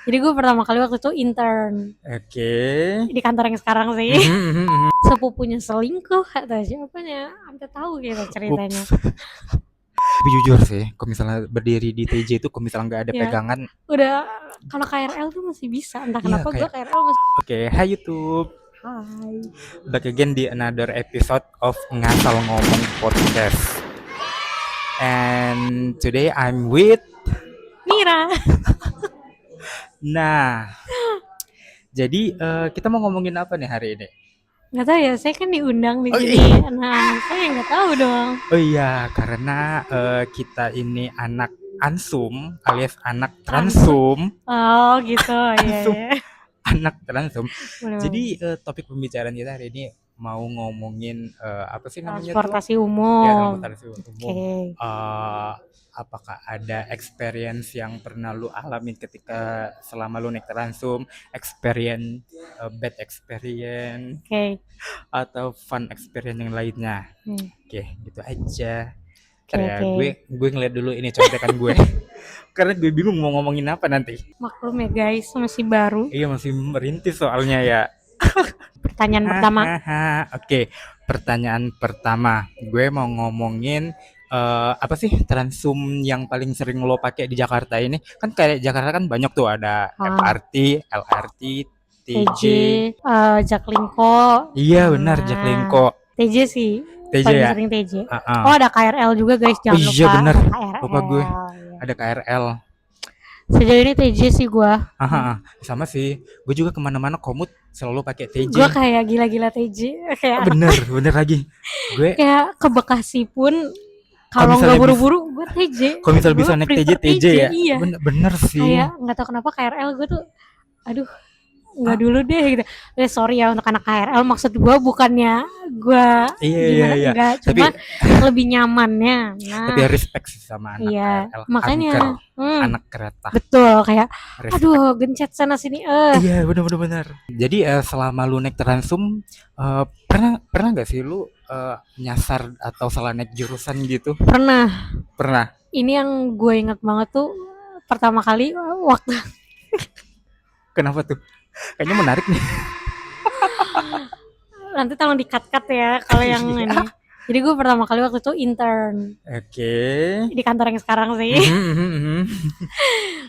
Jadi gue pertama kali waktu itu intern Oke. di kantor yang sekarang sih. Mhm, mhm. Sepupunya selingkuh atau siapanya, sampai tahu gitu ceritanya. Ups. Tapi jujur sih, kalau misalnya berdiri di TJ itu kalau misalnya nggak ada Ya, pegangan, udah kalau KRL tuh masih bisa. Entah iya kenapa gue kayak KRL masih. oke, hai YouTube. Hai, Back again di another episode of Ngasal Ngomong Podcast. And today I'm with Mira. Nah, jadi kita mau ngomongin apa nih hari ini? Nggak tahu ya, saya kan diundang di Oh, sini. Nah, saya nggak tahu dong. oh iya, karena kita ini anak Ansum alias anak Transum. Transum, Oh gitu, iya Ansum, ya. anak Transum. Bener-bener. Jadi topik pembicaraan kita hari ini mau ngomongin apa sih namanya tuh? Transportasi Ya, umum. transportasi umum. Oke. Apakah ada experience yang pernah lu alamin ketika selama lu naik Transum, experience bad experience Oke. atau fun experience yang lainnya? Oke, gitu aja. Oke, Ntar ya, oke. gue ngeliat dulu ini contekan gue. Karena gue bingung mau ngomongin apa nanti. Maklum ya guys, masih baru. Iya, masih merintis soalnya ya. Pertanyaan pertama. Hahaha. Oke, pertanyaan pertama. Gue mau ngomongin apa sih Transum yang paling sering lo pakai di Jakarta ini? Kan kayak Jakarta kan banyak tuh, ada Ah, MRT, LRT, TJ. TJ, Jaklingko. Iya benar, Nah, Jaklingko. TJ sih TJ paling ya. sering TJ. Heeh. Oh, ada KRL juga guys, Oh jangan iya lupa benar. ada Lupa gue. KRL. Ya. Ada KRL. Sejauh ini TJ sih gua. Aha, sama sih. Gue juga kemana-mana komut selalu pakai TJ. Gua kayak gila-gila TJ, kayak Oh, anak bener, bener lagi. Gue kayak ke Bekasi pun kalau kalau nggak misalnya bisa, buru-buru gue TJ. kalau misalnya Gue bisa naik TJ, prefer TJ TJ, ya. iya. Bener, bener sih. Kayak nggak tahu kenapa KRL gue tuh, aduh, nggak dulu deh gitu. Sorry ya untuk anak KRL, maksud gue bukannya gue Iya, iya, gimana, iya. enggak, Tapi cuma lebih nyamannya. tapi Nah, respect sih sama anak iya, KRL, makanya, angker, anak kereta. betul, kayak, Respect. aduh, gencet sana sini, Iya, bener, bener, bener. Jadi selama lu naik Transum, pernah pernah nggak sih lu nyasar atau salah naik jurusan gitu? pernah. Pernah. Ini yang gue inget banget tuh pertama kali waktu Kenapa tuh? Kayaknya menarik nih. nanti tolong di-cut-cut ya kalau yang Iya. ini. Jadi gue pertama kali waktu itu intern Oke. di kantor yang sekarang sih. Mhm, mhm, mhm.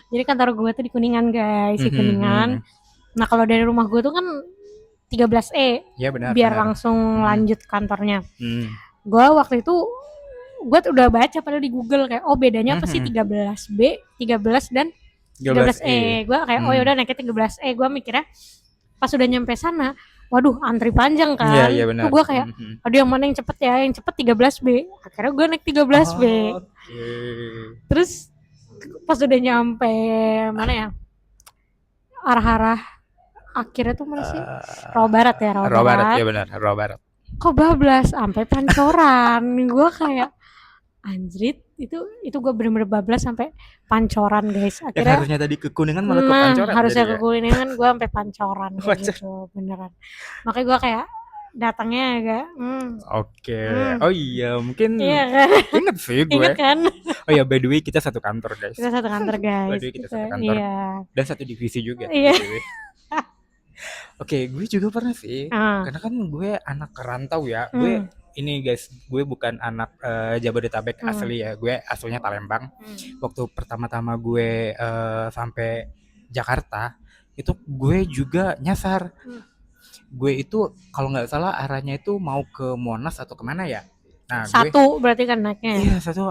Jadi kantor gue tuh di Kuningan guys, di Mhm, Kuningan. mhm. Nah kalau dari rumah gue tuh kan 13E, Iya benar, biar benar. langsung Mhm, lanjut kantornya. mhm. Gue waktu itu gue udah baca padahal di Google kayak, oh bedanya apa sih Mhm. 13B, 13 dan 13E. 13E. Gue kayak, oh Hmm. yaudah naiknya 13E. Gue mikirnya pas udah nyampe sana, waduh antri panjang Iya, kan. iya Tuh benar. gue kayak, Mhm. aduh yang mana yang cepet ya, yang cepet 13B. Akhirnya gue naik 13B. Oke. Terus pas udah nyampe mana ya, arah-arah akhirnya tuh mana sih, Rawa Barat ya, Rawa Rawa Barat, Barat. ya benar, Rawa Barat. Kok bablas sampai Pancoran. Gue kayak anjrit, itu gue bener-bener bablas sampai Pancoran guys. Yang Akhirnya harusnya tadi ke Kuningan malah ke Pancoran harusnya jadi ke ya. Kuningan, gue sampai Pancoran kayak Wajar. gitu beneran. Makanya gue kayak datangnya agak Oke. Oh iya, mungkin iya kan. inget sih gue. Ingat kan, Oh ya, by the way kita satu kantor, guys. kita satu kantor By guys the way kita gitu. satu kantor Iya, dan satu divisi juga, iya. by the way. Oke, gue juga pernah sih. Ah, Karena kan gue anak kerantau ya. Gue ini guys, gue bukan anak Jabodetabek asli ya. Gue aslinya Palembang. Waktu pertama-tama gue sampai Jakarta, itu gue juga nyasar. Gue itu kalau nggak salah arahnya itu mau ke Monas atau kemana ya. Nah, gue satu berarti kan naiknya ya? iya satu.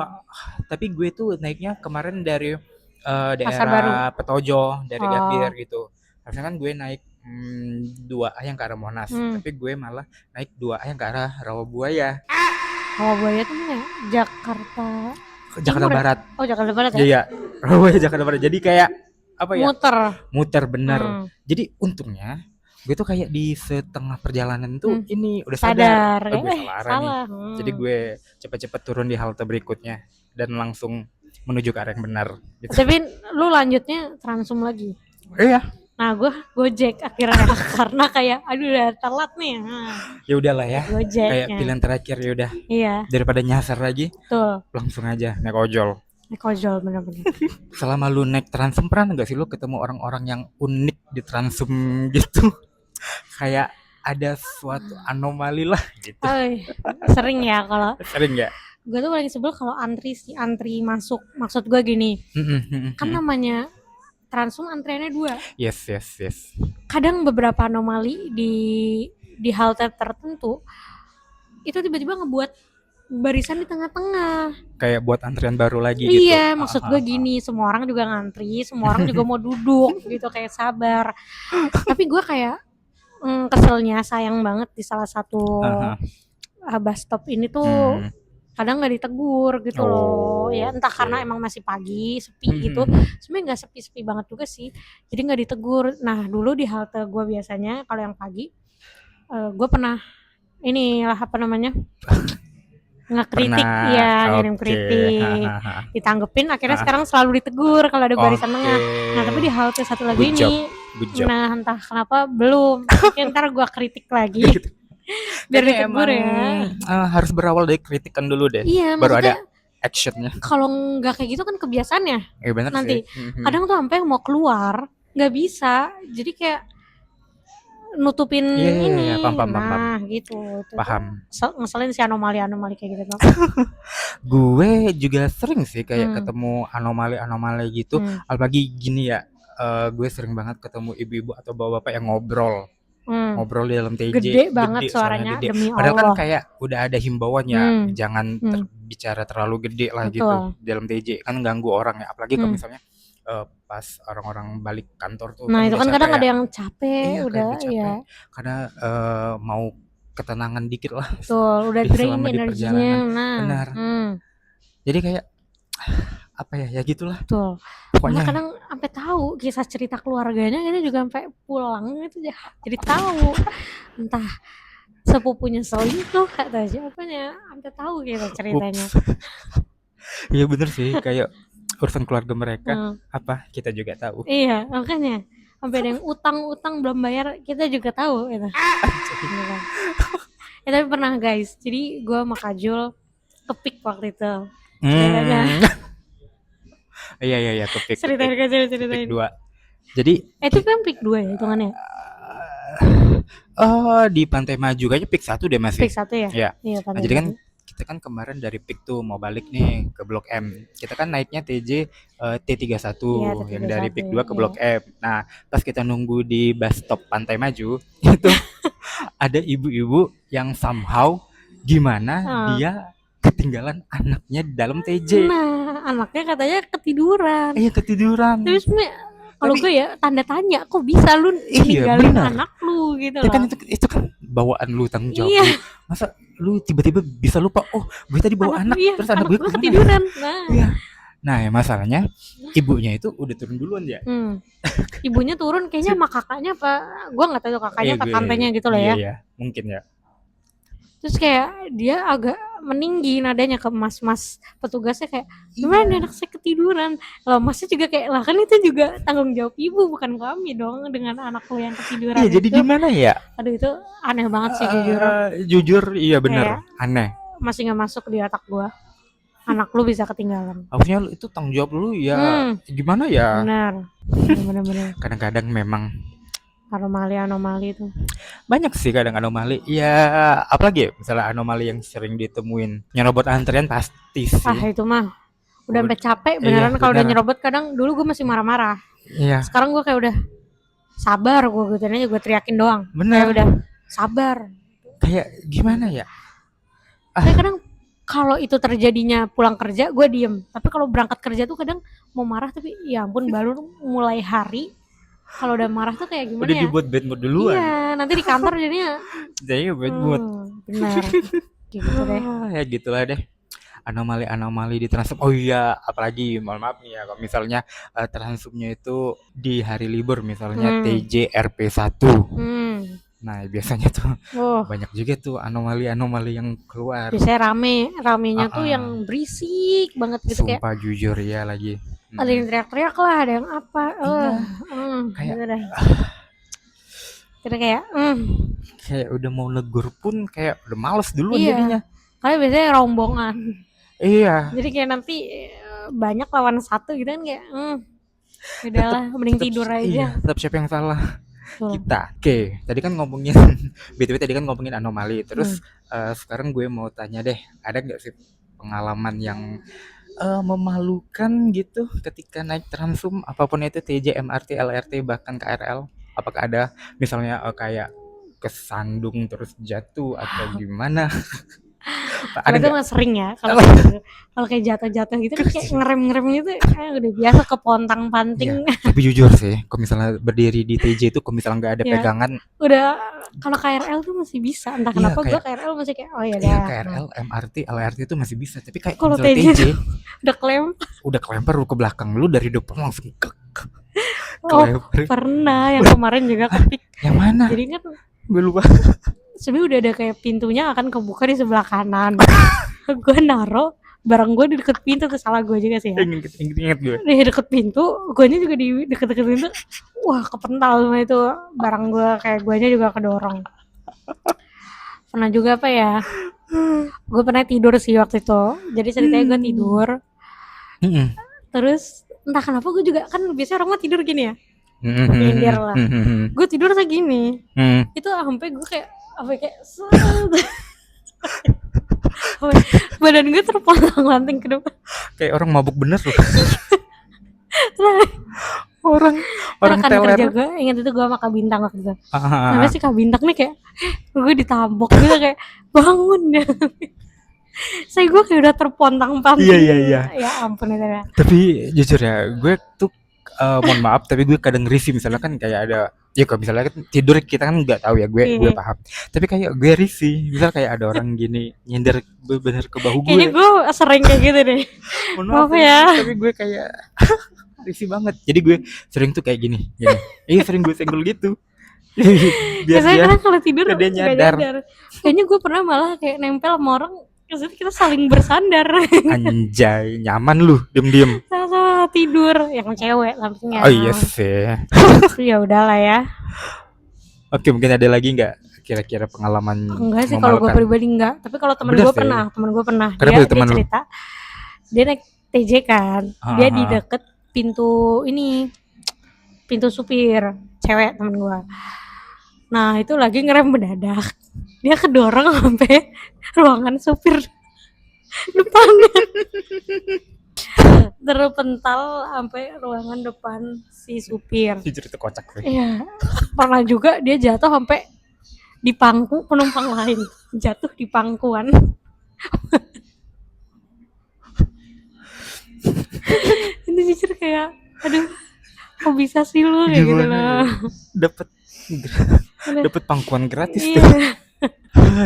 Tapi gue tuh naiknya kemarin dari Pasar Baru. daerah Petojo, dari Gambir Oh, gitu. Harusnya kan gue naik 2A yang ke arah Monas, tapi gue malah naik 2A yang ke arah Rawabuaya, Rawabuaya tuh mana ya? Jakarta Jakarta Timur ya? Barat. Oh, Jakarta Barat ya? Iya, iya. Rawabuaya Jakarta Barat. Jadi kayak apa ya? Muter. Muter bener. Hmm. Jadi untungnya gue tuh kayak di setengah perjalanan tuh ini udah Sadar. sadar, oh, gue salah arah nih. Salah. Jadi gue cepet-cepet turun di halte berikutnya dan langsung menuju ke arah yang benar. Gitu. Tapi lu lanjutnya Transum lagi. Iya. Nah, gue Gojek akhirnya karena kayak aduh udah telat nih. Ya udahlah ya. Gojek. Kayak pilihan terakhir ya udah. Iya, Daripada nyasar lagi, betul. langsung aja naik ojol. Naik ojol bener-bener. Selama lu naik Transem pernah nggak sih lu ketemu orang-orang yang unik di Transem gitu? Kayak ada suatu anomali lah gitu. Oh, sering ya kalau Sering nggak? gue tuh paling sebel kalau antri masuk. Maksud gue gini, kan namanya Transum antriannya 2. Yes, yes, yes. Kadang beberapa anomali di halte tertentu itu tiba-tiba ngebuat barisan di tengah-tengah. Kayak buat antrian baru lagi gitu. Iya, maksud gue gini, semua orang juga ngantri, semua orang juga mau duduk gitu, kayak sabar. Tapi gue kayak keselnya, sayang banget di salah satu bus stop ini tuh kadang nggak ditegur gitu loh. Ya entah karena emang masih pagi, sepi gitu. Sebenarnya nggak sepi-sepi banget juga sih, jadi nggak ditegur. Nah dulu di halte gue biasanya kalau yang pagi, gue pernah inilah apa namanya, ngekritik, ya ngirim kritik, ditanggepin, akhirnya sekarang selalu ditegur kalau ada barisan tengah. Nah tapi di halte satu lagi ini, nah entah kenapa belum, mungkin ntar gue kritik lagi biar ditegur ya. Harus berawal dari kritikan dulu deh, iya, baru ada actionnya. Kalau nggak kayak gitu kan kebiasaannya, bener nanti sih. kadang tuh sampai mau keluar nggak bisa, jadi kayak nutupin ini. Paham. Gitu. Paham. Ngeselin sih anomali kayak gitu. Gue juga sering sih kayak ketemu anomali gitu. Apalagi gini ya, gue sering banget ketemu ibu-ibu atau bapak-bapak yang ngobrol di dalam TJ. Gede banget suaranya, gede. demi Padahal Allah. kan kayak udah ada himbauan ya, jangan bicara terlalu gede lah. Betul. Gitu di dalam TJ, kan ganggu orang ya. Apalagi kalau misalnya pas orang-orang balik kantor tuh. Nah kan itu kan kadang ya. ada yang capek, Iya, udah capek. ya. Karena mau ketenangan dikit lah. Betul, udah drain energinya. Nah, benar. Jadi kayak apa ya gitulah. Betul. Pokoknya kadang sampai tahu kisah cerita keluarganya, kita juga sampai pulang itu jadi tahu entah sepupunya selingkuh atau siapanya, sampai tahu gitu ceritanya. Iya bener sih, kayak urusan keluarga mereka apa kita juga tahu. Iya, makanya sampai ada yang utang belum bayar kita juga tahu gitu. Ya tapi pernah guys, jadi gue sama Kajul kepik waktu itu ceritanya. Iya kepik. Ceritain Kajul. Pik 2. Jadi itu kan pik 2 ya hitungannya. Di Pantai Maju kayaknya pik 1 deh masih. Pik 1 ya? Iya, nah, jadi kan kita kan kemarin dari pik tuh mau balik nih ke Blok M. Kita kan naiknya TJ T31 yang dari pik 2 ke Blok M. Nah, pas kita nunggu di bus stop Pantai Maju itu ada ibu-ibu yang somehow gimana dia ketinggalan anaknya di dalam TJ. Nah, anaknya katanya ketiduran. Iya, ketiduran. Terus kalau gue ya tanda tanya, kok bisa lu ninggalin anak lu gitu loh. Kan itu kan bawaan lu, tanggung jawab lu. Masa lu tiba-tiba bisa lupa, oh gue tadi bawa anak terus anak gue ketiduran. Nah ya masalahnya ibunya itu udah turun duluan ya. Ibunya turun kayaknya sama kakaknya apa, gue nggak tahu kakaknya apa tantenya gitu loh ya. Iya mungkin ya. Terus kayak dia agak meninggi nadanya ke mas petugasnya, kayak gimana anak saya ketiduran. Loh masnya juga kayak, lah kan itu juga tanggung jawab ibu bukan kami dong dengan anak lo yang ketiduran. Iya jadi gimana ya? Aduh itu aneh banget sih jujur iya bener, aneh. Masih nggak masuk di otak gua anak lu bisa ketinggalan. Harusnya itu tanggung jawab lu ya. Gimana ya? Benar. Kadang-kadang memang anomali itu banyak sih, kadang anomali ya, apalagi ya, misalnya anomali yang sering ditemuin nyerobot antrian pasti sih. Itu mah udah sampai capek beneran. Kalau udah nyerobot kadang dulu gue masih marah-marah. Iya. Sekarang gue kayak udah sabar, gue gitu aja, gue teriakin doang. Bener. Kayak udah sabar. Kayak gimana ya? Kayak kadang kalau itu terjadinya pulang kerja gue diem, tapi kalau berangkat kerja tuh kadang mau marah, tapi ya ampun baru mulai hari. Kalau udah marah tuh kayak gimana udah ya? Dibuat bad mood duluan. Iya, nanti di kantor jadinya bad mood. Benar. Gitu deh. Ya gitulah deh. Anomali di Transum. Oh iya, apalagi mohon maaf nih ya kalau misalnya Transumnya itu di hari libur misalnya TJ RP1. Nah, biasanya tuh banyak juga tuh anomali yang keluar. Biasanya ramenya tuh yang berisik banget gitu. Sumpah kayak jujur ya lagi. Ada yang teriak-teriak lah, ada yang apa. Kayak gitu deh. Kayak udah mau negur pun kayak udah males duluan jadinya. Kayak biasanya rombongan. Iya. Jadi kayak nanti banyak lawan satu gitu kan kayak udahlah mending tidur aja. Iya, tetap siapa yang salah? Betul. Kita. Oke, tadi kan ngomongin BTW tadi kan ngomongin anomali. Terus sekarang gue mau tanya deh, ada nggak sih pengalaman yang memalukan gitu ketika naik Transum apapun itu TJ, MRT, LRT bahkan KRL? Apakah ada misalnya kayak kesandung terus jatuh atau gimana? Kalau Ada itu nggak? mah sering ya, kalau kayak jatuh-jatuh gitu kan kayak ngerem-ngerem gitu udah biasa kepontang-panting. Iya, tapi jujur sih, kalau misalnya berdiri di TJ itu kalau misalnya nggak ada Ya pegangan, udah, kalau KRL tuh masih bisa, entah iya kenapa gue kayak KRL masih kayak oh ya iya dah. KRL, MRT, LRT itu masih bisa, tapi kayak Kalau misalnya TJ TJ tuh udah klaim. udah kelempar lu ke belakang lu dari depan langsung Oh, kelempar. pernah yang kemarin juga kepik. Yang mana? Jadi kan Gue lupa. sebenarnya udah ada kayak pintunya akan kebuka di sebelah kanan. Gue naro barang gue di deket pintu, tuh salah gue juga sih ya. Ingat gue. Di deket pintu, guanya juga di deket-deket pintu. Wah, kepental semua itu barang gue, kayak guanya juga kedorong. Pernah juga apa ya? Gue pernah tidur sih waktu itu. Jadi ceritanya gue tidur, terus entah kenapa gue juga kan biasanya orang mah tidur gini ya, nyindir lah. Gue tidur kayak gini, itu sampai gue kayak badan gue terpontang-lanting ke depan. Kayak orang mabuk bener loh. orang Rekan teler. kerja gue ingat itu, gue sama Kak Bintang waktu itu. Sampai si Kak Bintang nih kayak gue ditabok gitu, kayak bangun ya. Saya gue kayak udah terpontang-panting. Iya. Ya ampun itu ya. Tapi jujur ya, gue tuh mohon maaf tapi gue kadang risih misalnya kan kayak ada ya kalau misalnya kan tidur kita kan nggak tahu ya, gue paham, tapi kayak gue risih misal kayak ada orang gini nyender bener ke bahu gue. Kayaknya gue sering kayak gitu deh. Mohon maaf ya. tapi gue kayak risih banget, jadi gue sering tuh kayak gini. Sering gue senggol gitu biar Biasanya dia kan kalau tidur biar dia nggak nyadar. Kayaknya gue pernah malah kayak nempel sama orang, terus kita saling bersandar. Anjay, nyaman lu diem-diem. Sama tidur yang cewek sampingnya. Oh iya sih. Ya udahlah ya. Oke, mungkin ada lagi nggak kira-kira pengalaman Enggak sih kalau gue pribadi enggak, tapi kalau temen gue pernah. Dia cerita dia naik TJ kan, dia di deket pintu ini, pintu supir cewek temen gue. Nah itu lagi ngerem mendadak, dia kedorong sampai ruangan supir depannya, terpental sampai ruangan depan si supir. Jujur itu kocak sih. Iya, pernah juga dia jatuh sampai di pangku penumpang lain, jatuh di pangkuan. Ini jujur kayak aduh, kok bisa sih lu kayak gitu loh. Dapat pangkuan gratis iya. tuh.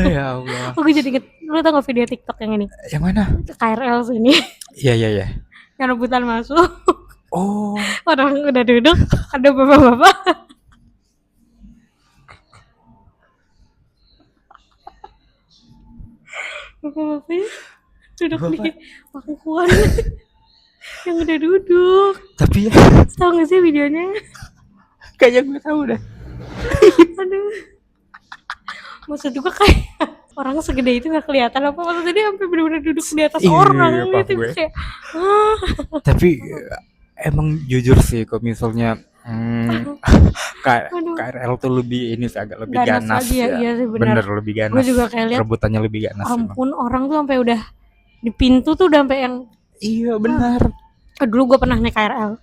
Ya Allah. Gue jadi inget, lu tau gak video TikTok yang ini? Yang mana? KRL sini. Iya. Yang rebutan masuk. Oh. Orang udah duduk, ada bapak-bapak. Bapak-bapaknya duduk di pangkuan yang udah duduk. Tapi ya, tau gak sih videonya? kayaknya gue tahu dah. Aduh, maksud gue kayak orang segede itu nggak kelihatan apa, maksudnya dia sampai benar-benar duduk di atas orang gitu kayak. Tapi emang jujur sih kalau misalnya KRL tuh lebih ini sih, agak lebih ganas ya. Iya sih, bener lebih ganas. Gue juga kayak lihat rebutannya lebih ganas. Ampun, orang tuh sampai udah di pintu tuh udah sampai yang. Iya benar. Dulu gue pernah naik KRL.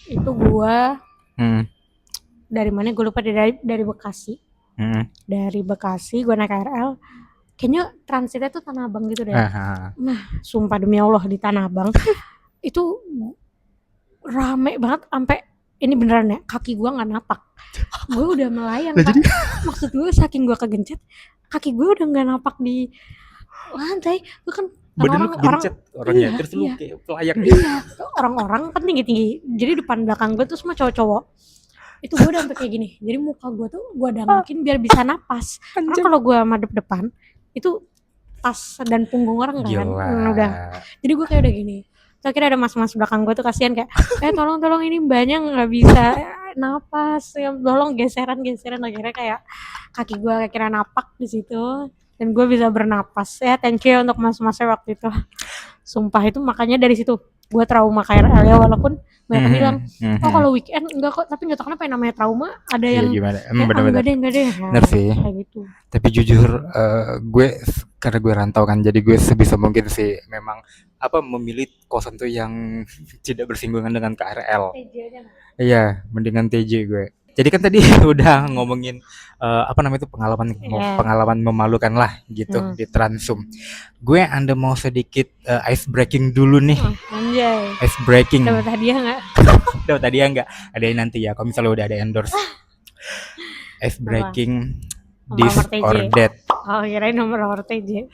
Itu gue dari mana gue lupa, dari Bekasi. Dari Bekasi gue naik KRL. Kayaknya transitnya tuh Tanah Abang gitu deh. Nah, sumpah demi Allah di Tanah Abang itu rame banget sampai ini beneran ya, kaki gue nggak napak. Gue udah melayang. Maksud gue saking gue kegencet, kaki gue udah nggak napak di lantai. Gue kan orang-orang orangnya terus lu kayak pelayang. Iya, orang-orang kan tinggi-tinggi. Jadi depan belakang gue tuh semua cowok-cowok. Itu gue udah sampai kayak gini. Jadi muka gue tuh gue dangkin biar bisa napas. Karena kalau gue madep depan itu tas dan punggung orang kan. Udah. Jadi gue kayak udah gini. Terus akhirnya ada mas-mas belakang gue tuh kasihan kayak, tolong ini mbaknya nggak bisa napas, ya tolong geseran. Akhirnya kayak kaki gue akhirnya napak di situ dan gue bisa bernapas. Ya thank you untuk mas-masnya waktu itu. Sumpah itu makanya dari situ gue trauma KRL ya, walaupun banyak yang bilang oh Mhm. kalau weekend enggak kok, tapi nggak tahu kenapa yang namanya trauma ada Iya yang gimana? kayak ah, Bener-bener. enggak deh nah, Bener sih. kayak gitu. Tapi jujur gue karena gue rantau kan, jadi gue sebisa mungkin sih memang apa memilih kosan tuh yang tidak bersinggungan dengan KRL. TJ aja nggak? Iya, mendingan TJ gue. Jadi kan tadi udah ngomongin apa namanya itu Iya. pengalaman memalukan lah gitu di Transum. Gue Anda mau sedikit ice breaking dulu nih. Anjay, Ice breaking. dapat hadiah nggak? Udah tadi ya enggak ada yang nanti ya kalau misalnya udah ada endorse. Ice breaking this Nomor TJ. or that. Oh kirain nomor TJ.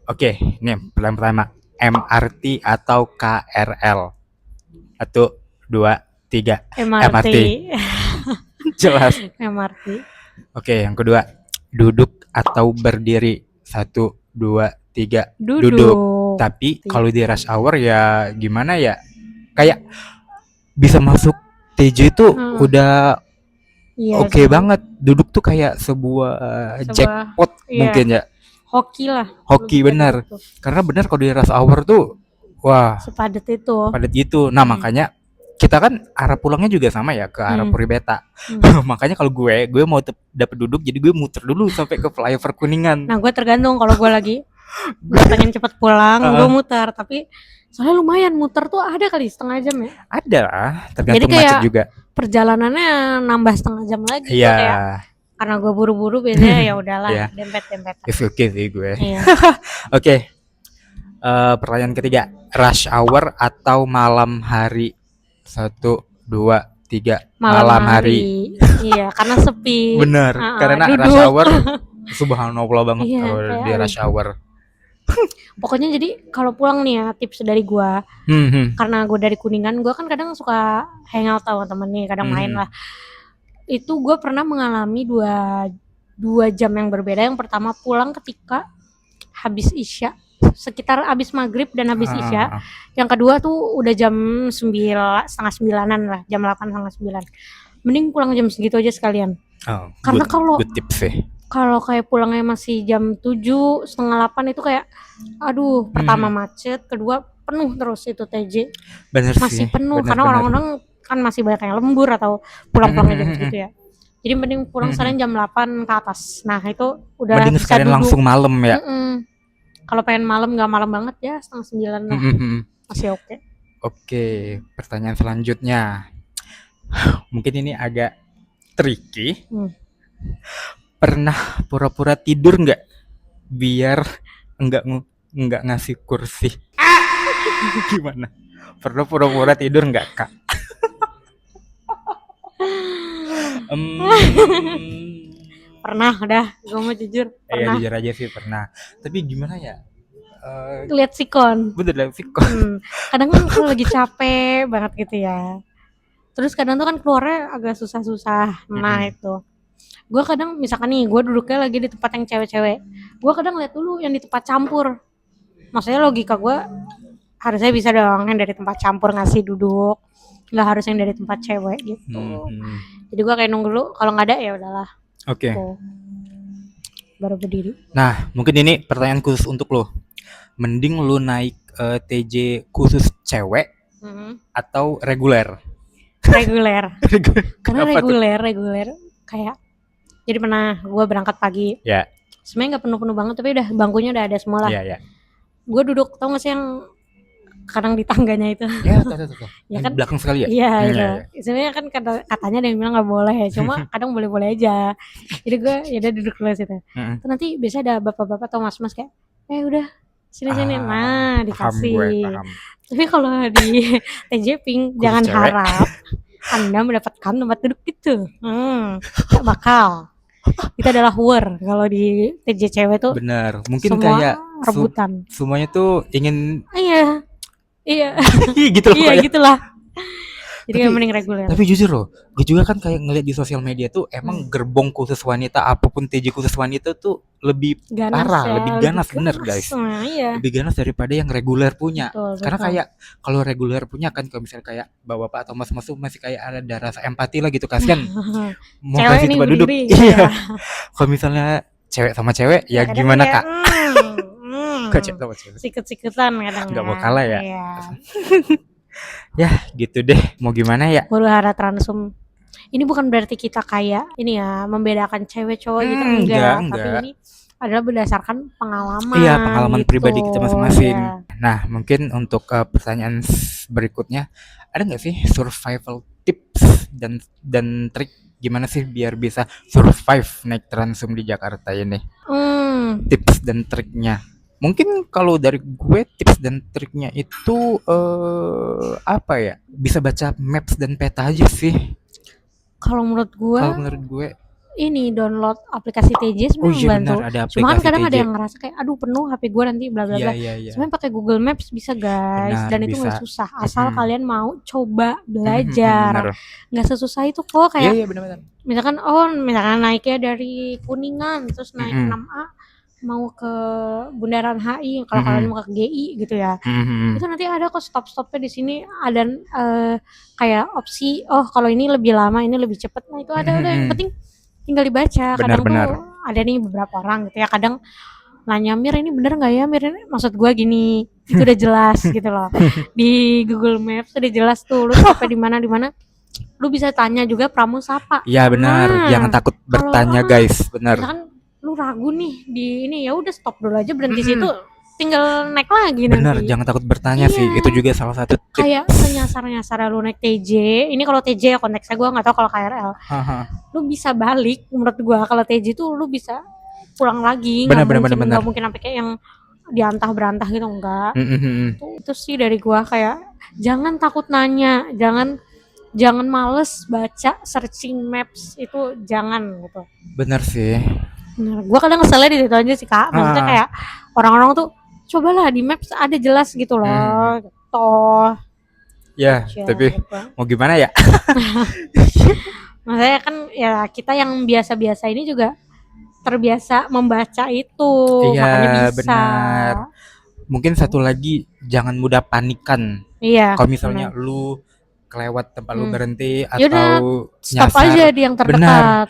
Oke, nih pertama MRT atau KRL. 1, 2, 3. MRT. Jelas. MRT. Oke, yang kedua duduk atau berdiri. 1, 2, 3. Duduk. Tapi kalau di rush hour ya gimana ya? Kayak bisa masuk TJ itu udah Iya, oke banget. Duduk tuh kayak sebuah jackpot iya. mungkin ya. Hoki lah. Hoki bener. Gitu. Karena bener kalau di rush hour tuh wah Sepadet itu. padat gitu. Nah makanya kita kan arah pulangnya juga sama ya ke arah Puri Beta. Makanya kalau gue mau dapet duduk, jadi gue muter dulu sampai ke flyover Kuningan. Nah gue tergantung, kalau gue lagi pengen cepet pulang, gue muter. Tapi soalnya lumayan muter tuh ada kali setengah jam ya. Ada lah, tergantung jadi kayak macet juga. Perjalanannya nambah setengah jam lagi. Iya. Karena gue buru-buru biasanya ya udahlah dempet-dempetan. It's okay sih gue. Iya. Oke. Pertanyaan ketiga, rush hour atau malam hari? 1, 2, 3. Malam hari. Iya, karena sepi. Bener, karena duduk. rush hour subhanallah banget Iya, kalau di rush hour. Pokoknya jadi kalau pulang nih ya, tips dari gue, karena gue dari Kuningan, gue kan kadang suka hangout sama temen nih, kadang main lah. Itu gue pernah mengalami dua jam yang berbeda. Yang pertama pulang ketika habis isya, sekitar habis maghrib dan habis isya. Yang kedua tuh udah jam 9, setengah 9-an lah, jam 8 setengah 9. Mending pulang jam segitu aja sekalian. Karena kalau good tips sih. Kalau kayak pulangnya masih jam 7, setengah 8 itu kayak aduh, pertama macet, kedua penuh terus itu TJ. Bener masih sih, penuh bener, karena orang-orang kan masih banyak yang lembur atau pulang-pulangnya jam segitu ya. Jadi mending pulang sekalian jam 8 ke atas. Nah, itu udah mending bisa sekalian duduk. langsung malam ya. Kalau pengen malam nggak malam banget ya, setengah 9 lah. Masih oke. Oke, pertanyaan selanjutnya. Mungkin ini agak tricky. Pernah pura-pura tidur nggak biar nggak ngasih kursi? Gimana? Pernah pura-pura tidur nggak, Kak? Pernah, udah gue mau jujur pernah. Ya jujur aja sih pernah. Tapi gimana ya? Lihat sikon. Bener lihat sikon. Kadang kan kalau lagi capek banget gitu ya. Terus kadang tuh kan keluarnya agak susah-susah. Nah itu. Gue kadang misalkan nih gue duduknya lagi di tempat yang cewek-cewek, gue kadang lihat dulu yang di tempat campur. Maksudnya logika gue harusnya bisa dong yang dari tempat campur ngasih duduk, nggak harus yang dari tempat cewek gitu. Jadi gue kayak nunggu dulu, kalau nggak ada ya udahlah. Oke. Baru berdiri. Nah mungkin ini pertanyaan khusus untuk lo. Mending lo naik TJ khusus cewek atau reguler? Reguler. Karena reguler kayak jadi pernah gue berangkat pagi. Ya. Sebenarnya nggak penuh-penuh banget, tapi udah bangkunya udah ada semua lah. Iya. Gue duduk, tau nggak sih yang kadang di tangganya itu? Ya, tahu. Ya kan belakang sekali ya. Iya. Sebenarnya kan katanya ada yang bilang nggak boleh, cuma kadang boleh-boleh aja. Jadi gue ya udah duduk dulu situ. Nanti biasa ada bapak-bapak atau mas-mas kayak, udah sini. Nah dikasih. Paham. Tapi kalau di TJ Pink jangan harap Anda mendapatkan tempat duduk itu. Gak bakal. Itu adalah war kalau di TJ cewek tuh. Bener. Mungkin semua kayak rebutan. Semuanya tuh ingin. Iya. Gitu loh. Iya gitulah. Jadi mending reguler. Tapi jujur loh, gue juga kan kayak ngeliat di sosial media tuh emang gerbong khusus wanita, apapun TJ khusus wanita tuh lebih ganas parah, ya, lebih ganas bener guys. Nah, iya. Lebih ganas daripada yang reguler punya. Betul. Karena kayak kalau reguler punya kan kalau misalnya kayak bapak atau mas-mas tuh masih kayak ada rasa empati lah gitu, kasihan. Mau cewek kasih tempat duduk. Iya. Kalau misalnya cewek sama cewek ya gimana Kak? Sikut-sikutan kadang. Gak mau kalah ya. Ya gitu deh, mau gimana ya. Huru-hara transum. Ini bukan berarti kita kayak ini ya membedakan cewek cowok gitu, enggak, tapi Enggak. ini adalah berdasarkan Iya, pengalaman pengalaman gitu. pribadi kita masing-masing. Ya. Nah, mungkin untuk pertanyaan berikutnya, ada nggak sih survival tips dan trik gimana sih biar bisa survive naik transum di Jakarta ini? Tips dan triknya. Mungkin kalau dari gue tips dan triknya itu apa ya? Bisa baca maps dan peta aja sih. Kalau menurut gue Kalau menurut gue, ini download aplikasi TJ oh sebenarnya iya benar membantu. ada Cuma kan aplikasi kadang ada TJ. yang ngerasa kayak aduh penuh HP gue nanti bla bla Iya bla. iya iya. Sebenarnya pakai Google Maps bisa guys, Benar dan itu bisa. nggak susah asal Mm-mm. kalian mau coba Benar. belajar. Nggak sesusah itu kok, Iya kayak iya benar-benar. misalkan naiknya dari Kuningan terus naik Mm-mm. 6A mau ke Bundaran HI, kalau kalian Mm-mm. mau ke GI gitu ya. Mm-mm. Itu nanti ada kok stop-stopnya di sini, ada kayak opsi oh kalau ini lebih lama ini lebih cepet, nah itu ada, udah yang Mm-mm. penting tinggal dibaca. Kadang tuh Benar-benar. ada nih beberapa orang gitu ya, kadang nanya Mir ini bener nggak ya Mir, ini maksud gua gini, itu udah jelas gitu loh di Google Maps udah jelas tuh lu sampai di mana, lu bisa tanya juga Pramusapa. Iya benar, jangan Nah takut kalau bertanya guys, benar. misalkan lu ragu nih di ini, ya udah stop dulu aja, berhenti situ, Mm-mm. tinggal naik lagi Benar, nanti. jangan takut bertanya sih, itu Iya, juga salah satu kayak tips. senyasar-nyasar lu naik TJ. Ini kalau TJ ya konteksnya, gue nggak tahu kalau KRL. Haha. Lu bisa balik, menurut gue kalau TJ tuh lu bisa pulang lagi, Benar benar benar benar. nggak mungkin sampai kayak yang diantah berantah gitu, enggak. Mm-mm. Itu sih dari gue, kayak jangan takut nanya, jangan males baca searching maps itu, jangan gitu. Benar sih. Bener, gue kadang keselnya di situ aja sih kak, maksudnya Ah. kayak orang-orang tuh cobalah di maps ada jelas gitu loh, gitu. Ya, Ya, tapi gitu. mau gimana ya? Maksudnya kan ya kita yang biasa-biasa ini juga terbiasa membaca itu, Iya, makanya bisa. benar. Mungkin satu lagi, jangan mudah panikan. Iya. Kalau misalnya bener. lu kelewat tempat lu Hmm. berhenti Yaudah, atau stop nyasar, aja di yang benar. terdekat.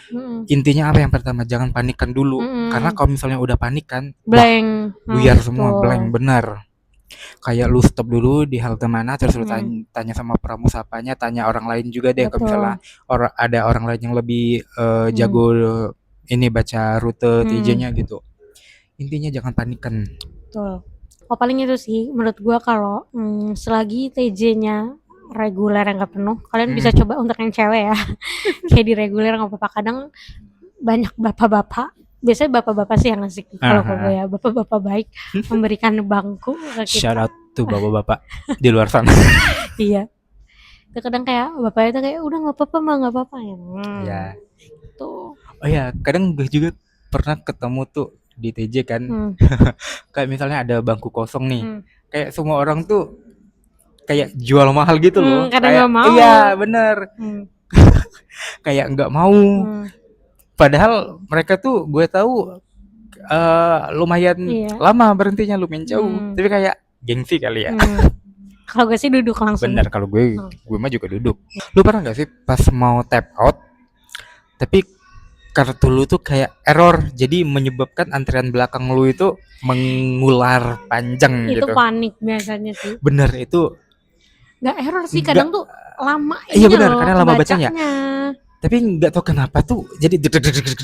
Intinya apa yang pertama, jangan panikan dulu. Karena kalau misalnya udah panikan, wah, Blank. buyar semua, Betul. blank, benar. Kayak lu stop dulu di halte mana, terus lu tanya sama pramusapanya, tanya orang lain juga deh. Kalau Betul. misalnya ada orang lain yang lebih jago ini baca rute TJ-nya gitu. Intinya jangan panikan. Betul. Oh paling itu sih menurut gua, kalau selagi TJ-nya reguler yang nggak penuh, kalian bisa coba untuk yang cewek ya. Kayak di reguler nggak apa-apa. Kadang banyak bapak-bapak, biasanya bapak-bapak sih yang asik kalau gue ya, bapak-bapak baik memberikan bangku ke kita. Shout out tuh bapak-bapak di luar sana. Iya. Itu kadang kayak bapaknya itu kayak udah nggak apa-apa mah, nggak apa-apa ya. Ya. Tuh. Oh ya, kadang gue juga pernah ketemu tuh di TJ kan. Kayak misalnya ada bangku kosong nih. Kayak semua orang tuh kayak jual mahal gitu loh. Kadang Kayak nggak mau. iya, bener. Kayak nggak mau. Padahal mereka tuh gue tahu lumayan lama berhentinya, lumayan jauh. Tapi kayak gengsi kali ya. Kalau gue sih duduk langsung. Bener, kalau gue mah juga duduk. Lu pernah nggak sih pas mau tap out, tapi kartu lu tuh kayak error, jadi menyebabkan antrian belakang lu itu mengular panjang itu gitu. Itu panik biasanya sih. Bener, itu nggak error sih, kadang tuh lama. Iya benar, karena lama bacanya. Tapi nggak tahu kenapa tuh jadi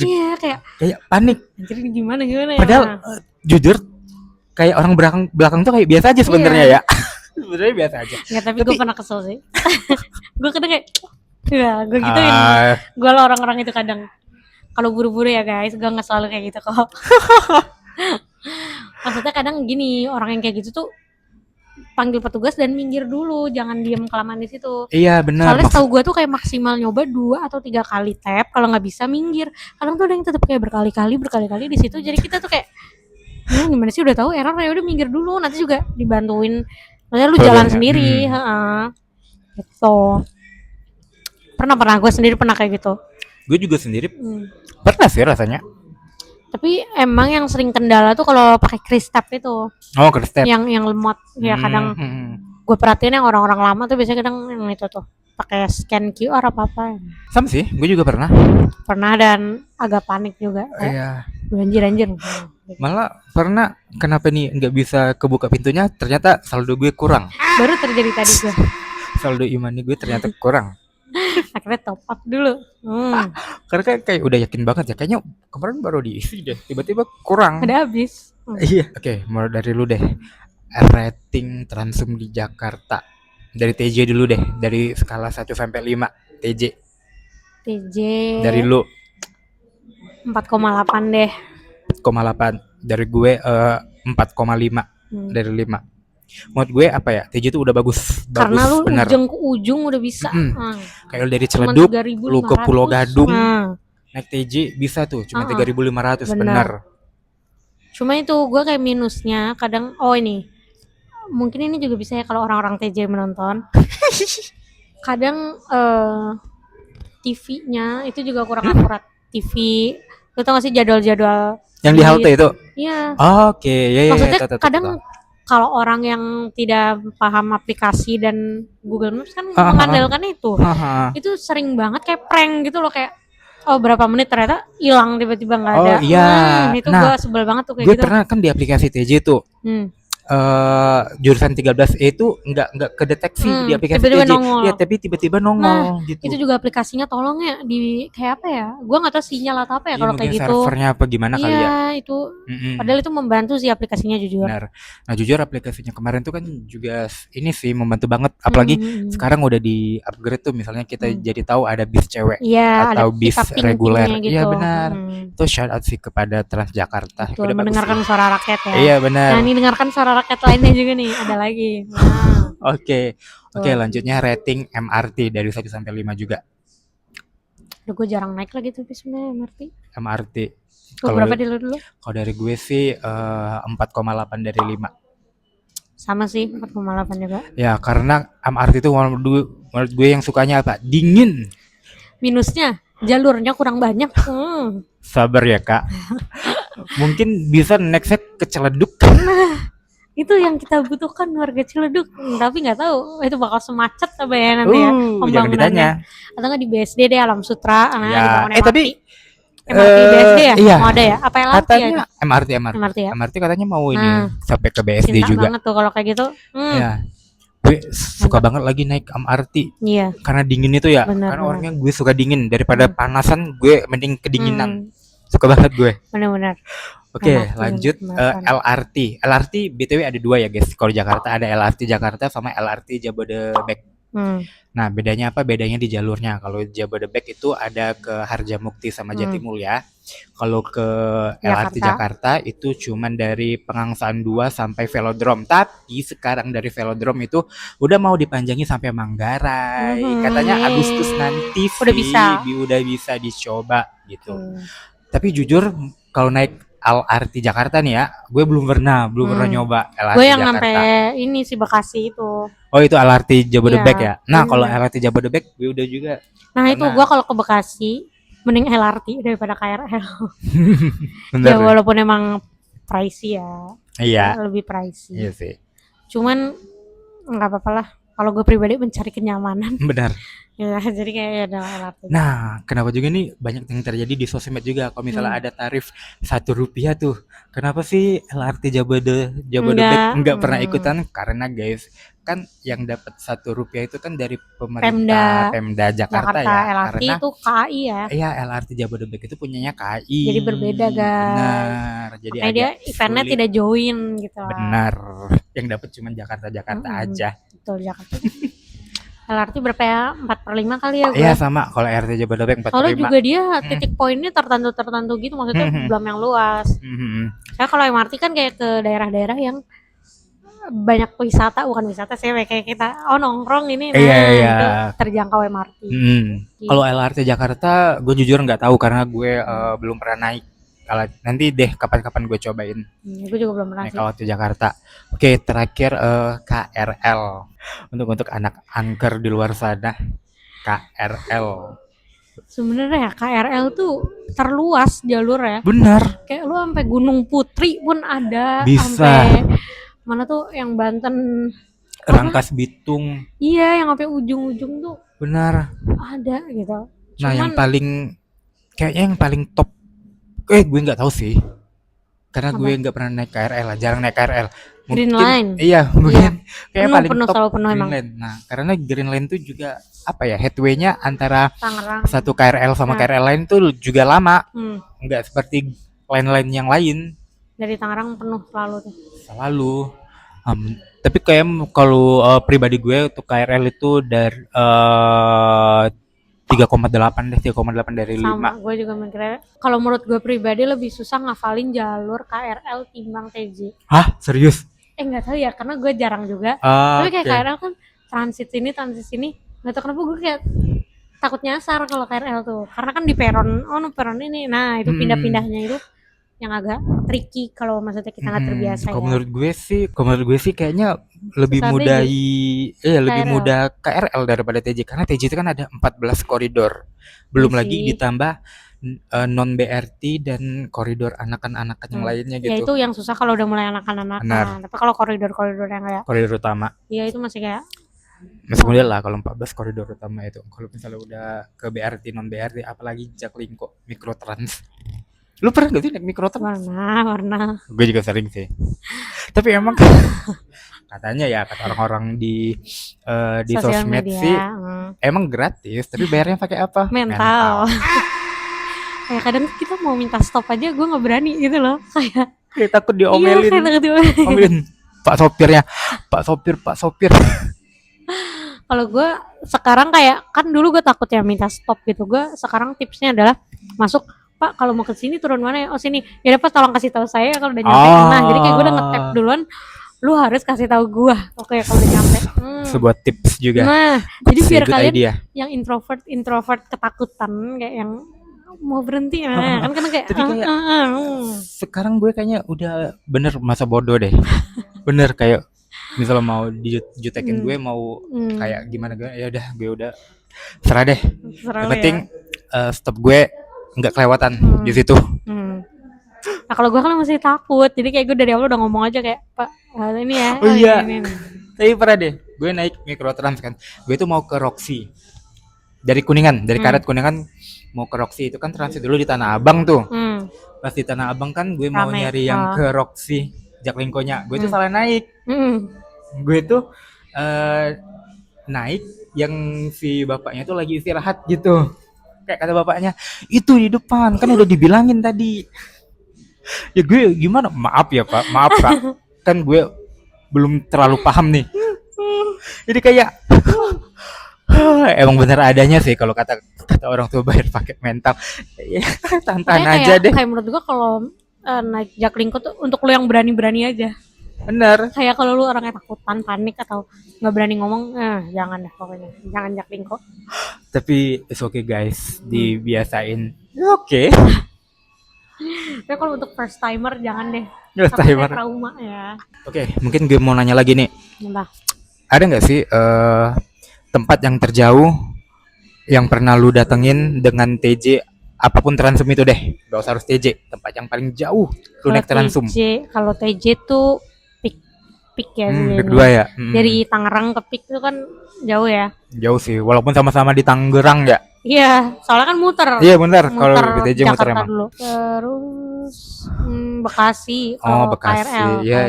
iya kayak panik. Jadi gimana Padahal jujur kayak orang belakang tuh kayak biasa aja sebenarnya ya. Sebenarnya biasa aja. Nggak, tapi gue pernah kesel sih. Gue kadang kayak ya gue gituin. Gue lah orang-orang itu kadang kalau buru-buru ya guys, gue nggak selalu kayak gitu kok. Maksudnya kadang gini, orang yang kayak gitu tuh panggil petugas dan minggir dulu, jangan diem kelamaan di situ. Iya benar. Soalnya setahu gue tuh kayak maksimal nyoba 2 atau 3 kali tap, kalau nggak bisa minggir. Kadang tuh ada yang tetap kayak berkali-kali di situ. Jadi kita tuh kayak gimana sih, udah tahu error ya udah minggir dulu, nanti juga dibantuin. Maksudnya lu jalan sendiri, gitu. Pernah gue sendiri pernah kayak gitu. Gue juga sendiri pernah sih rasanya. Tapi emang yang sering kendala tuh kalau pakai kris tap itu. Oh, kris tap. Yang lemot ya kadang. Gue perhatiin yang orang-orang lama tuh biasanya kadang yang itu tuh pakai scan QR apa-apa. Sama sih, gue juga pernah. Pernah dan agak panik juga. Iya. Anjir. Malah pernah kenapa nih nggak bisa kebuka pintunya, ternyata saldo gue kurang. Baru terjadi tadi gue. saldo e-money gue ternyata kurang. Akhirnya top up dulu. Karena kayak udah yakin banget ya, kayaknya kemarin baru diisi deh, tiba-tiba kurang. Ada habis. Iya. Oke, mulai dari lu deh. Rating Transum di Jakarta. Dari TJ dulu deh, dari skala 1 sampai 5. TJ TJ dari lu 4,8 deh. 4,8. Dari gue 4,5 dari 5. Menurut gue apa ya, TJ itu udah bagus Karena lu bener. ujung ke ujung udah bisa. Kayak lu dari Ciledug lu ke Pulau 3.500. Gadung naik TJ bisa tuh cuma 3.500 bener. Cuma itu gue kayak minusnya kadang, ini mungkin ini juga bisa ya kalau orang-orang TJ menonton. Kadang TV-nya itu juga kurang akurat. TV, lu tau gak sih jadwal-jadwal yang di halte itu? Iya. Oke, ya. Maksudnya kadang kalau orang yang tidak paham aplikasi dan Google Maps kan mengandalkan itu sering banget kayak prank gitu loh, kayak berapa menit ternyata hilang tiba-tiba nggak ada. Itu gue sebel banget tuh kayak gue gitu. Gue pernah kan di aplikasi TJ tuh jurusan 13E itu nggak kedeteksi di aplikasi tiba-tiba TJ. Nongol. Ya tapi tiba-tiba nongol gitu. Itu juga aplikasinya tolong ya di kayak apa ya? Gua nggak tahu sinyal atau apa ya kalau kayak gitu. Servernya apa gimana kali ya? Iya itu. Padahal itu membantu sih aplikasinya jujur. Benar. Nah jujur aplikasinya kemarin tuh kan juga ini sih membantu banget. Apalagi sekarang udah di upgrade tuh, misalnya kita jadi tahu ada bis cewek atau bis reguler. Iya gitu. Benar. Itu shout out sih kepada Transjakarta. Udah mendengarkan suara rakyat ya. Iya benar. Nah ini dengarkan suara rakyat lainnya juga nih, ada lagi. Oke, lanjutnya rating MRT dari 1 sampai 5 juga. Gue jarang naik lagi tuh sebenarnya MRT. Kalau berapa dulu? Kalau dari gue sih 4,8 dari 5. Sama sih 4,8 juga. Ya karena MRT itu menurut gue yang sukanya apa? Dingin. Minusnya jalurnya kurang banyak. Sabar ya kak. Mungkin bisa nextnya ke Ciledug. Itu yang kita butuhkan warga Ciledug, tapi nggak tahu itu bakal semacet apa ya nanti ya pembangunannya. Atau nggak di BSD deh, Alam Sutra, ya. Tapi MRT BSD ya? Iya. Mau ada ya? Apa LRT katanya ya? MRT ya? MRT katanya mau ini sampai ke BSD cinta juga. Banget tuh kalau kayak gitu. Ya. Gue suka banget lagi naik MRT. Iya. Karena dingin itu ya. Bener. Karena orangnya gue suka dingin, daripada panasan gue mending kedinginan. Suka banget gue. Benar-benar. Oke, lanjut LRT. LRT BTW ada 2 ya guys. Kalau Jakarta ada LRT Jakarta sama LRT Jabodebek. Nah, bedanya apa? Bedanya di jalurnya. Kalau Jabodebek itu ada ke Harjamukti sama Jatimulya. Kalau ke LRT Jakarta itu cuman dari Pegangsaan 2 sampai Velodrome. Tapi sekarang dari Velodrome itu udah mau dipanjangi sampai Manggarai. Katanya Agustus nanti udah bisa dicoba gitu. Tapi jujur kalau naik LRT Jakarta nih ya, gue belum pernah nyoba LRT Jakarta. Gue yang sampai ini sih Bekasi itu. Oh itu LRT Jabodebek ya. Nah kalau LRT Jabodebek gue udah juga. Nah itu gue kalau ke Bekasi mending LRT daripada KRL. Bener, ya walaupun emang pricey ya. Iya. Lebih pricey. Iya sih. Cuman nggak apa-apa lah. Kalau gue pribadi mencari kenyamanan. Benar. Ya jadi kayak ada LRT. Nah kenapa juga nih banyak yang terjadi di sosmed juga. Kalau misalnya ada tarif Rp1 tuh, kenapa sih LRT Jabodebek nggak pernah ikutan? Karena guys kan yang dapat Rp1 itu kan dari pemerintah Pemda Jakarta ya. LRT karena itu KAI ya. Iya LRT Jabodebek itu punyanya KAI. Jadi berbeda guys. Benar. Jadi dia eventnya tidak join gitu. Benar. Yang dapat cuma Jakarta aja. Betul Jakarta. LRT berapa ya? 4/5 kali ya gue. Iya sama, kalau LRT Jabodebek 4/5. Soalnya juga dia titik poinnya tertentu gitu, maksudnya belum yang luas. Saya kalau MRT kan kayak ke daerah-daerah yang banyak wisata, bukan wisata sih kayak kita nongkrong ini itu terjangkau MRT. Gitu. Kalau LRT Jakarta gue jujur nggak tahu karena gue belum pernah naik. Nanti deh kapan-kapan gue cobain. Gue juga belum pernah naik LRT Jakarta. Oke, terakhir KRL. Untuk anak angker di luar sana, KRL. Sebenarnya KRL tuh terluas jalurnya. Benar. Kayak lu sampai Gunung Putri pun ada. Bisa. Sampai mana tuh yang Banten, Rangkas Bitung. Iya, yang sampai ujung-ujung tuh. Benar. Ada gitu. Nah, yang paling top. Gue nggak tahu sih. karena gue Apa? nggak pernah naik KRL lah, jarang naik KRL. Green Mungkin Line. iya, Iya. mungkin kayak Penuh paling penuh top selalu penuh Green emang. Line. Nah, karena Green Line tuh juga apa ya, headway-nya antara Tangerang. satu KRL sama Nah. KRL lain tuh juga lama. Hmm. Nggak seperti line-line yang lain. Dari Tangerang penuh selalu tuh. Selalu. Tapi kayak kalau pribadi gue untuk KRL itu dari 3,8 deh, 3,8 dari 5. Sama, gue juga mikirnya kalau menurut gue pribadi lebih susah ngafalin jalur KRL timbang TJ. Hah? Serius? Nggak tahu ya, karena gue jarang juga. Tapi kayak Oke. KRL kan transit sini, nggak tahu kenapa gue kayak takut nyasar kalau KRL tuh. Karena kan di peron, no peron ini. Nah, itu pindah-pindahnya itu yang agak tricky kalau maksudnya kita nggak terbiasa ya. Kalau menurut gue sih kayaknya lebih Susah mudah TJ. lebih KRL. mudah KRL daripada TJ, karena TJ itu kan ada 14 koridor. Belum Iya lagi sih. ditambah non BRT dan koridor anakan-anakan yang lainnya Ya gitu. itu yang susah kalau udah mulai anakan-anakan. Benar. Tapi kalau koridor-koridor yang kayak Koridor utama. iya itu masih kayak Masih mudah lah kalau 14 koridor utama itu. Kalau misalnya udah ke BRT non BRT, apalagi Jaklingko, Mikrotrans. Lu pernah gak sih naik Mikrotrans? warna. Gue juga sering sih. Tapi emang katanya ya, kata orang-orang di Sosial sosmed media. sih emang gratis, tapi bayarnya pakai apa? Mental. Kayak kadang kita mau minta stop aja gue nggak berani gitu loh. Kayak takut Iya, diomelin. kayak takut diomelin. Omelin Pak sopirnya. Pak sopir. Kalau gue sekarang kayak kan dulu gue takut ya minta stop gitu. Gue sekarang tipsnya adalah masuk, Pak kalau mau ke sini turun mana ya? Oh sini. Ya dapat tolong kasih tahu saya kalau udah nyampe. Nah, jadi kayak gue udah nge-tap duluan. Lu harus kasih tahu gue. Oke, kalau udah nyampe. Sebuah tips juga. Nah, jadi biar Good kalian idea. yang introvert ketakutan kayak yang mau berhenti kan kayak Tapi kayak sekarang gue kayaknya udah bener masa bodoh deh. Bener kayak misalnya mau dijutekin gue mau kayak gimana, gue ya udah, gue udah serah deh. Yang penting stop gue nggak kelewatan di situ. Nah kalau gue kan masih takut, jadi kayak gue dari awal udah ngomong aja kayak, Pak ini ya. Oh iya. Ini. Tapi pernah deh, gue naik Mikrotrans kan. Gue tuh mau ke Roxy. Dari Kuningan, dari Karet Kuningan mau ke Roxy, itu kan transit dulu di Tanah Abang tuh. Pas di Tanah Abang kan gue mau nyari yang ke Roxy Jaklingko-nya. Gue tuh salah naik. Gue tuh naik yang si bapaknya tuh lagi istirahat gitu. Kayak kata bapaknya, itu di depan, kan udah dibilangin tadi. Ya gue gimana? Maaf ya Pak, maaf Pak. Kan gue belum terlalu paham nih. Jadi kayak emang bener adanya sih kalau kata orang tua, bayar pakai mental. Tahan aja deh. Kayak menurut gua kalau naik Jaklingko tuh untuk lu yang berani-berani aja. Bener. Kayak kalau lu orangnya takutan, panik atau nggak berani ngomong, jangan deh pokoknya, jangan Jaklingko. Tapi it's okay guys, dibiasain. Oke. Tapi kalau untuk first timer jangan deh. First timer. Trauma ya. Oke, mungkin gue mau nanya lagi nih. Mbak. Ada nggak sih tempat yang terjauh yang pernah lu datengin dengan TJ, apapun Transum itu deh, gak usah harus TJ, tempat yang paling jauh lu naik Transum? Kalau TJ tuh Pik ya. Berdua ya. Dari Tangerang ke Pik itu kan jauh ya. Jauh sih, walaupun sama-sama di Tangerang ya. Iya, soalnya kan muter. Iya benar, kalau TJ muter emang. Dulu. Terus Bekasi. Bekasi. KRL. Iya.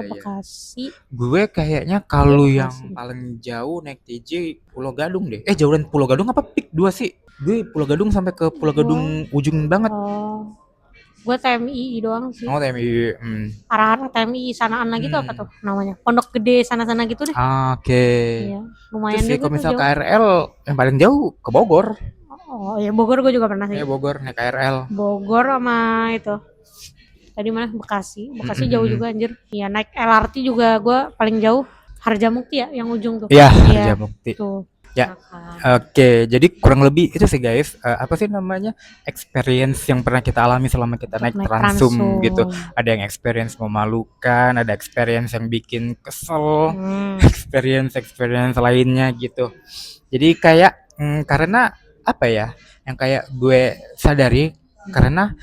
Bekasi. Gue kayaknya kalau yang paling jauh naik TJ Pulau Gadung deh. Jauhan Pulau Gadung apa Pik 2 sih? Gue Pulau Gadung sampai ke Pulau Gadung ujung banget. Gue TMI doang sih. TMI. Arah-arah TMI sanaan lagi tuh apa tuh namanya? Pondok Gede sana-sana gitu deh. Oke. Iya, lumayan juga. Kalau misal jauh. KRL yang paling jauh ke Bogor. Oh ya, Bogor gue juga pernah sih. Bogor naik KRL. Bogor sama itu. Tadi mana? Bekasi jauh juga anjir. Iya, naik LRT juga gue paling jauh Harjamukti ya, yang ujung tuh. Iya, Harjamukti. Tuh. Ya, oke. Jadi kurang lebih itu sih guys. Apa sih namanya, experience yang pernah kita alami selama kita naik Transum gitu. Ada yang experience memalukan, ada experience yang bikin kesel, experience lainnya gitu. Jadi kayak karena apa ya, yang kayak gue sadari, karena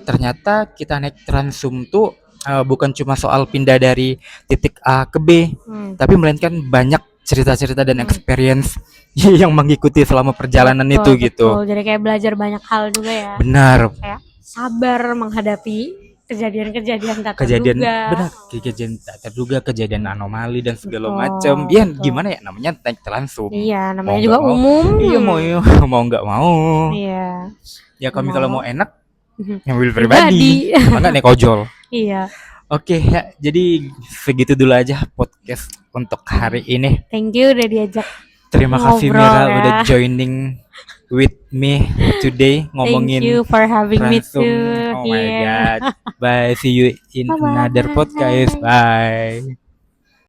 ternyata kita naik Transum tuh bukan cuma soal pindah dari titik A ke B, tapi melainkan banyak cerita-cerita dan experience yang mengikuti selama perjalanan itu gitu. Jadi kayak belajar banyak hal juga ya. Benar. Kayak sabar menghadapi kejadian-kejadian tak kejadian terduga. benar, kejadian tak terduga, kejadian anomali dan segala Betul, macam. Ya betul. gimana ya, namanya naik langsung. Iya, Mau namanya nggak juga mau, umum. iya mau nggak mau. Iya. Ya kalau misalnya mau enak ngambil Pribadi. pribadi, maka naik ojol. Iya. Oke ya, jadi segitu dulu aja podcast untuk hari ini. Thank you udah diajak Terima kasih ngobrol Mira ya. udah joining with me today ngomongin Thank you for having me Transum. too. Oh my Iya. god. Bye, see you in Bye-bye. another podcast. Bye.